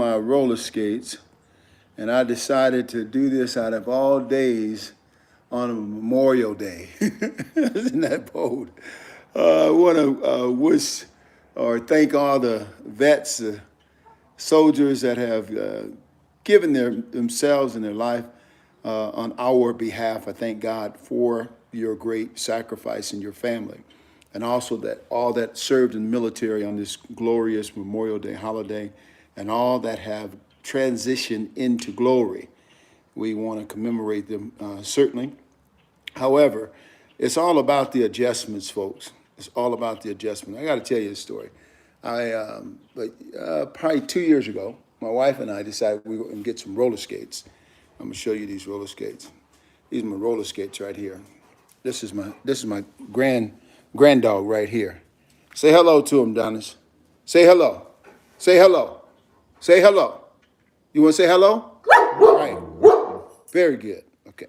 my roller skates, and I decided to do this out of all days on a Memorial Day. Isn't that bold? I want to wish or thank all the vets, soldiers that have given themselves and their life on our behalf. I thank God for your great sacrifice and your family, and also that all that served in the military on this glorious Memorial Day holiday, and all that have transitioned into glory. We want to commemorate them, certainly. However, it's all about the adjustments, folks. It's all about the adjustment. I got to tell you a story. Probably 2 years ago, my wife and I decided we were going to get some roller skates. I'm going to show you these roller skates. These are my roller skates right here. This is my grand dog right here. Say hello to him, Donis. Say hello. Say hello. Say hello. You want to say hello? Right. Very good. Okay.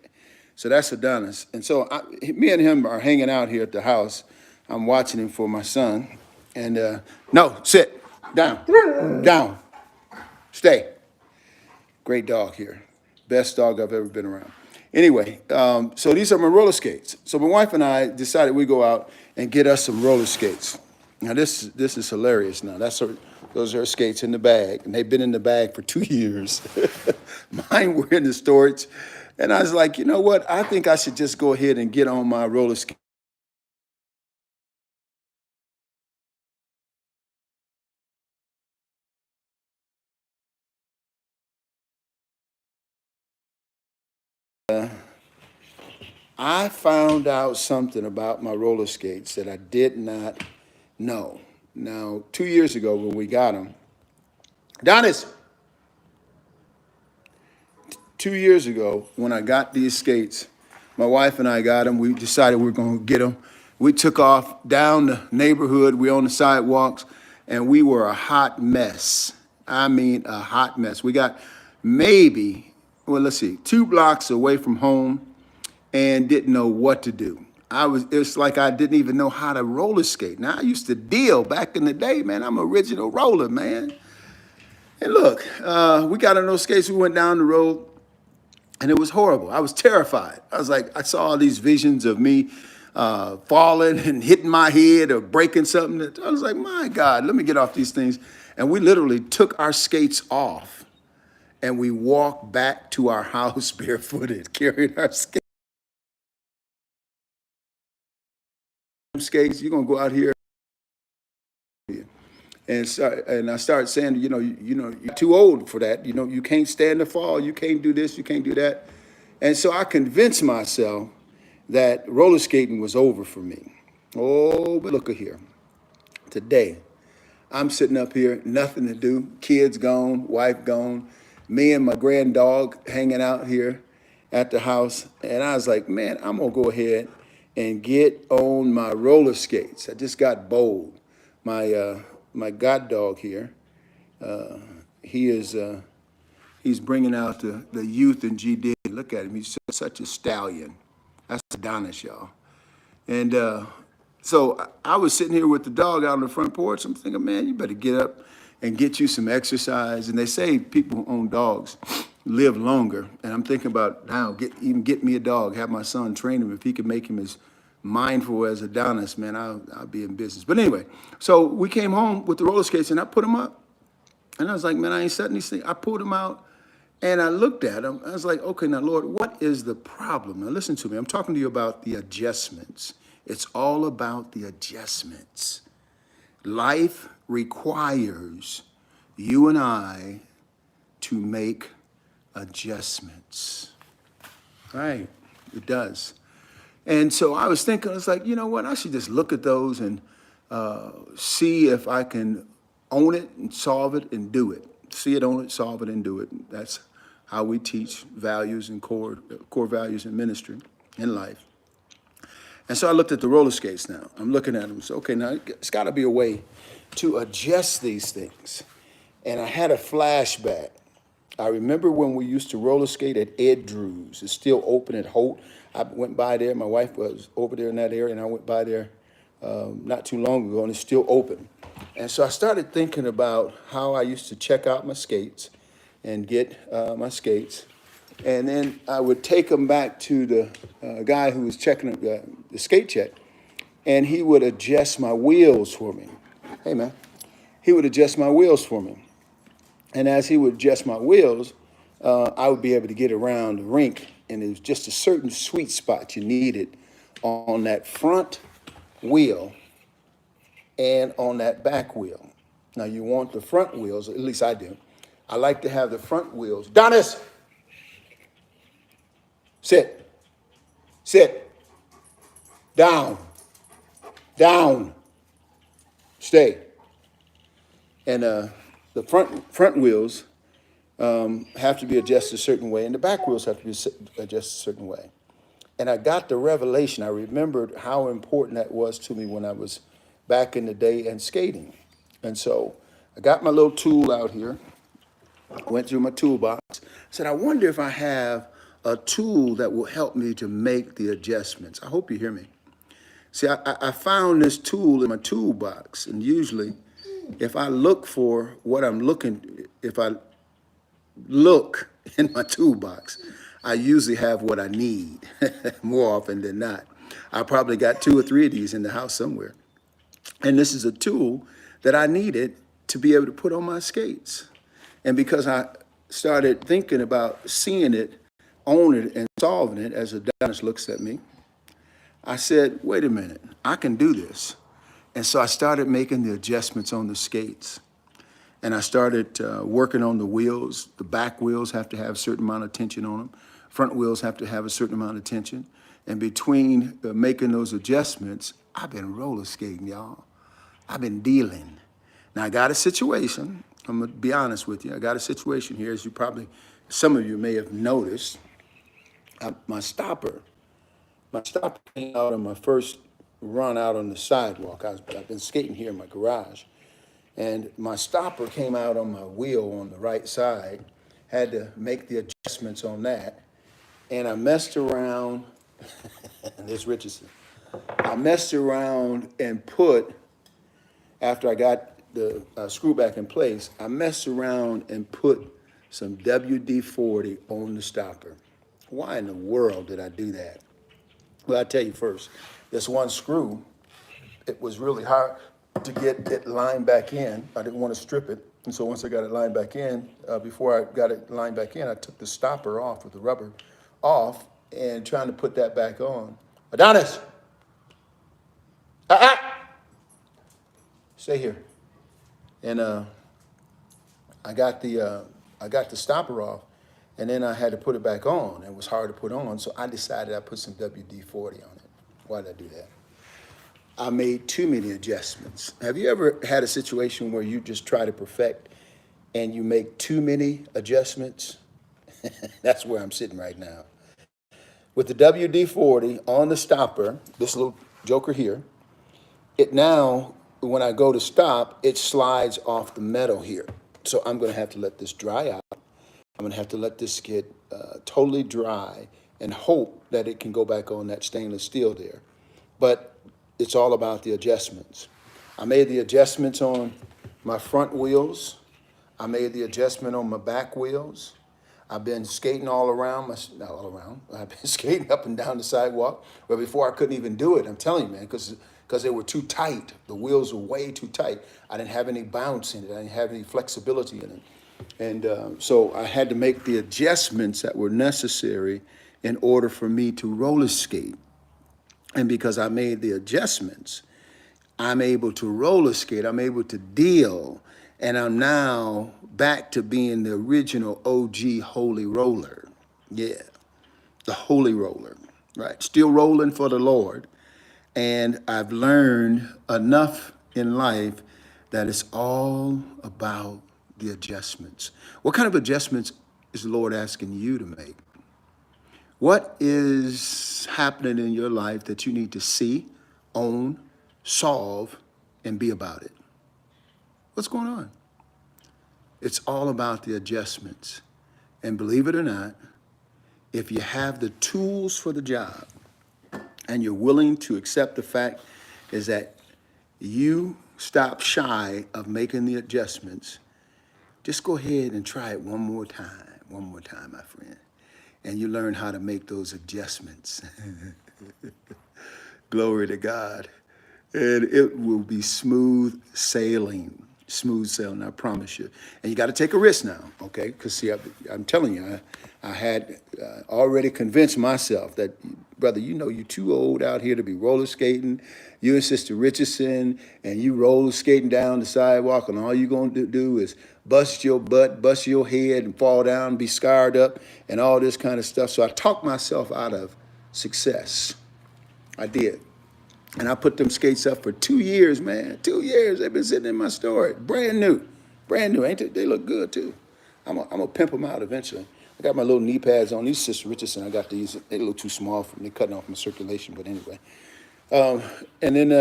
So that's Adonis. And so me and him are hanging out here at the house. I'm watching him for my son. And no, sit. Down. Down. Stay. Great dog here. Best dog I've ever been around. Anyway, so these are my roller skates. So my wife and I decided we'd go out and get us some roller skates. Now this is hilarious now. Those are her skates in the bag, and they've been in the bag for 2 years. Mine were in the storage. And I was like, you know what? I think I should just go ahead and get on my roller skate. I found out something about my roller skates that I did not know. Now, 2 years ago when we got them, Donis, 2 years ago when I got these skates, my wife and I got them. We decided we were going to get them. We took off down the neighborhood. We on the sidewalks, and we were a hot mess. I mean, a hot mess. We got maybe, well, let's see, 2 blocks away from home, and didn't know what to do. It's like I didn't even know how to roller skate. Now, I used to deal back in the day, man. I'm an original roller, man. And look, we got on those skates. We went down the road, and it was horrible. I was terrified. I was like, I saw all these visions of me falling and hitting my head or breaking something. I was like, my God, let me get off these things. And we literally took our skates off, and we walked back to our house barefooted, carrying our skates. You're gonna go out here, and I started saying, you're too old for that. You can't stand the fall. You can't do this. You can't do that. And so I convinced myself that roller skating was over for me. Oh, but look at here. Today, I'm sitting up here, nothing to do. Kids gone, wife gone, me and my grand dog hanging out here at the house. And I was like, man, I'm gonna go ahead and get on my roller skates. I just got bold. My god dog here, he's bringing out the youth in GD. Look at him, he's such a stallion. That's Adonis, y'all. And so I was sitting here with the dog out on the front porch. I'm thinking, man, you better get up and get you some exercise. And they say people who own dogs live longer. And I'm thinking about now, get me a dog, have my son train him. If he could make him as mindful as Adonis, man, I'll be in business. But anyway, so we came home with the roller skates, and I put them up. And I was like, man, I ain't setting these things. I pulled them out, and I looked at them. I was like, okay, now, Lord, what is the problem? Now, listen to me. I'm talking to you about the adjustments. It's all about the adjustments. Life requires you and I to make adjustments. Right? It does. And so I was thinking, it's like, you know what? I should just look at those and see if I can own it and solve it and do it. See it, own it, solve it, and do it. That's how we teach values and core values in ministry, in life. And so I looked at the roller skates now. I'm looking at them. So, okay, now it's got to be a way to adjust these things. And I had a flashback. I remember when we used to roller skate at Ed Drew's. It's still open at Holt. I went by there. My wife was over there in that area, and I went by there not too long ago, and it's still open. And so I started thinking about how I used to check out my skates and get my skates. And then I would take them back to the guy who was checking the skate check, and he would adjust my wheels for me. Hey, man. He would adjust my wheels for me. And as he would adjust my wheels, I would be able to get around the rink, and it was just a certain sweet spot you needed on that front wheel and on that back wheel. Now, you want the front wheels, at least I do. I like to have the front wheels. Donis! Sit. Sit. Down. Down. Stay. And the front wheels have to be adjusted a certain way, and the back wheels have to be adjusted a certain way. And I got the revelation. I remembered how important that was to me when I was back in the day and skating. And so I got my little tool out here, went through my toolbox, said, I wonder if I have a tool that will help me to make the adjustments. I hope you hear me. See, I found this tool in my toolbox, and usually if I look for what I'm looking, if I look in my toolbox, I usually have what I need more often than not. I probably got 2 or 3 of these in the house somewhere. And this is a tool that I needed to be able to put on my skates. And because I started thinking about seeing it, owning it, and solving it as Adonis looks at me, I said, wait a minute, I can do this. And so I started making the adjustments on the skates. And I started working on the wheels. The back wheels have to have a certain amount of tension on them. Front wheels have to have a certain amount of tension. And between making those adjustments, I've been roller skating, y'all. I've been dealing. Now, I got a situation. I'm going to be honest with you. I got a situation here, as you probably, some of you may have noticed. My stopper came out on my first run out on the sidewalk. I've been skating here in my garage. And my stopper came out on my wheel on the right side. Had to make the adjustments on that. And I messed around, and this Richardson, I messed around and put, after I got the screw back in place, I messed around and put some WD-40 on the stopper. Why in the world did I do that? Well, I'll tell you first, this one screw, it was really hard to get it lined back in. I didn't want to strip it. And so once I got it lined back in, before I got it lined back in, I took the stopper off with the rubber off and trying to put that back on. Adonis! Stay here. And I got the stopper off, and then I had to put it back on. It was hard to put on, so I decided I'd put some WD-40 on it. Why did I do that? I made too many adjustments. Have you ever had a situation where you just try to perfect and you make too many adjustments? That's where I'm sitting right now. With the WD-40 on the stopper, this little joker here, it now, when I go to stop, it slides off the metal here. So I'm going to have to let this dry out. I'm going to have to let this get totally dry and hope that it can go back on that stainless steel there. But it's all about the adjustments. I made the adjustments on my front wheels. I made the adjustment on my back wheels. I've been skating all around, not all around, I've been skating up and down the sidewalk, where before I couldn't even do it, I'm telling you, man, because they were too tight. The wheels were way too tight. I didn't have any bounce in it. I didn't have any flexibility in it. And so I had to make the adjustments that were necessary in order for me to roller skate. And because I made the adjustments, I'm able to roller skate. I'm able to deal. And I'm now back to being the original OG holy roller. Yeah, the holy roller, right? Still rolling for the Lord. And I've learned enough in life that it's all about the adjustments. What kind of adjustments is the Lord asking you to make? What is happening in your life that you need to see, own, solve, and be about it? What's going on? It's all about the adjustments. And believe it or not, if you have the tools for the job and you're willing to accept the fact is that you stop shy of making the adjustments. Just go ahead and try it one more time, my friend. And you learn how to make those adjustments. Glory to God. And it will be smooth sailing, I promise you. And you got to take a risk now, okay? Because see, I'm telling you, I had already convinced myself that, brother, you know you're too old out here to be roller skating. You and Sister Richardson, and you roller skating down the sidewalk, and all you're going to do is bust your butt, bust your head, and fall down, be scarred up, and all this kind of stuff. So I talked myself out of success. I did. And I put them skates up for 2 years, man. 2 years. They've been sitting in my store. Brand new. Brand new, ain't they? They look good, too. I'm gonna pimp them out eventually. I got my little knee pads on. These Sister Richardson, I got these. They're a little too small for me. They're cutting off my circulation, but anyway. And then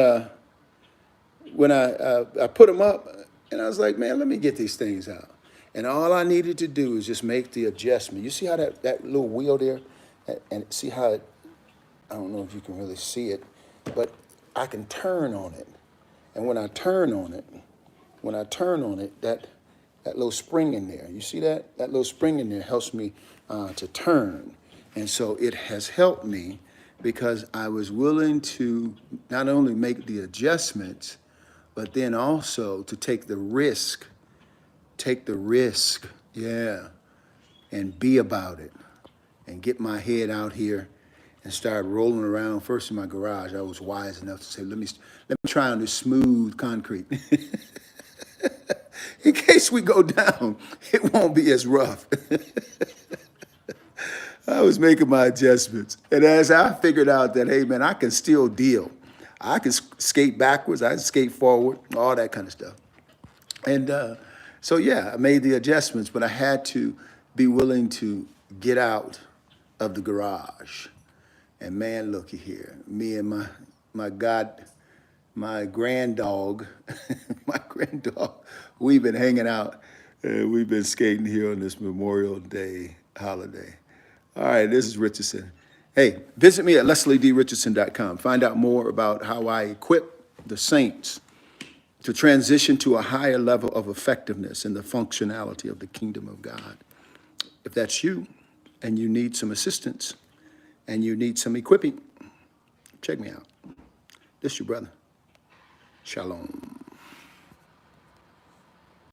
when I put them up, and I was like, man, let me get these things out. And all I needed to do is just make the adjustment. You see how that little wheel there, and see how it, I don't know if you can really see it, but I can turn on it. And when I turn on it, that little spring in there, you see that? That little spring in there helps me to turn. And so it has helped me because I was willing to not only make the adjustments, but then also to take the risk, yeah, and be about it and get my head out here and started rolling around first in my garage. I was wise enough to say, let me try on this smooth concrete. In case we go down, it won't be as rough. I was making my adjustments. And as I figured out that, hey, man, I can still deal. I can skate backwards, I can skate forward, all that kind of stuff. And so, yeah, I made the adjustments, but I had to be willing to get out of the garage. And man, looky here, me and my grand dog, we've been hanging out. We've been skating here on this Memorial Day holiday. All right, this is Richardson. Hey, visit me at LeslieDRichardson.com. Find out more about how I equip the saints to transition to a higher level of effectiveness in the functionality of the kingdom of God. If that's you and you need some assistance, and you need some equipping, check me out. This is your brother. Shalom.